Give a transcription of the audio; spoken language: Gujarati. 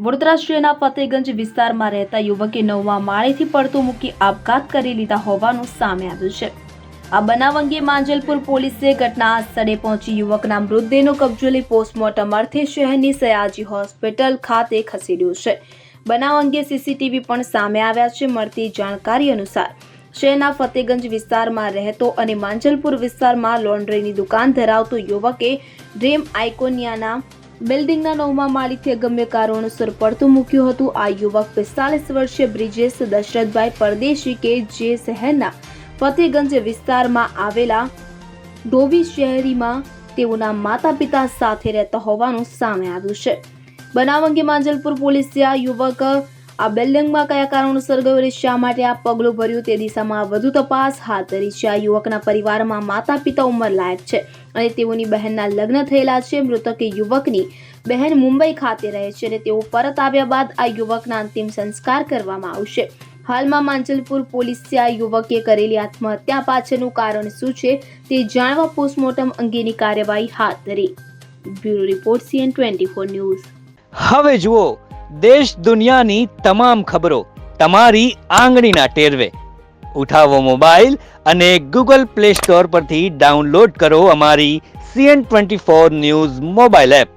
વડોદરા શહેરના ફતેગંજ વિસ્તારમાં રહેતા યુવકે 9મા માળેથી પડતું મૂકી આપઘાત કરી લીધા હોવાનું સામે આવ્યું છે। આ બનાવ અંગે માંજલપુર પોલીસે ઘટના સ્થળે પહોંચી યુવકના મૃતદેહનો કબજો લઈ પોસ્ટમોર્ટમ અર્થે શહેરની સયાજી હોસ્પિટલ ખાતે ખસેડ્યો છે। બનાવ અંગે સીસીટીવી પણ સામે આવ્યા છે। મળતી જાણકારી અનુસાર શહેરના ફતેગંજ વિસ્તારમાં રહેતો અને માંજલપુર વિસ્તારમાં લોન્ડ્રીની દુકાન ધરાવતો યુવકે ડ્રીમ આઇકોનિયાના બિલ્ડિંગના 9મા માળેથી અગમ્ય કારણોસર પડતું મૂક્યું હતું। આ યુવક 45 વર્ષીય બ્રિજેશ દશરથભાઈ પરદેશી કે જે શહેરના ફતેગંજ વિસ્તારમાં આવેલા ડોવી શહેરીમાં તેઓના માતા પિતા સાથે રહેતા હોવાનું સામે આવ્યું છે। બનાવ અંગે માંજલપુર પોલીસે આ યુવક આ બિલ્ડિંગમાં કયા કારણોસર ગયો અને શા માટે આ પગલું ભર્યું તે દિશામાં વધુ તપાસ હાથ ધરી છે। આ યુવકના પરિવારમાં માતા પિતા ઉંમરલાયક છે અને તેઓની બહેનના લગ્ન થયેલા છે। મૃતક યુવકની બહેન મુંબઈ ખાતે રહે છે અને તેઓ પરત આવ્યા બાદ આ યુવકના અંતિમ સંસ્કાર કરવામાં આવશે। હાલમાં માંજલપુર પોલીસે આ યુવકે કરેલી આત્મહત્યા પાછળનું કારણ શું છે તે જાણવા પોસ્ટમોર્ટમ અંગેની કાર્યવાહી હાથ ધરી। Bureau report CN24 news. હવે જુઓ દેશ દુનિયાની તમામ ખબરો તમારી આંગળીના ટેરવે। ઉઠાવો મોબાઈલ અને ગૂગલ પ્લે સ્ટોર પરથી ડાઉનલોડ કરો અમારી CN24 ન્યૂઝ મોબાઈલ એપ।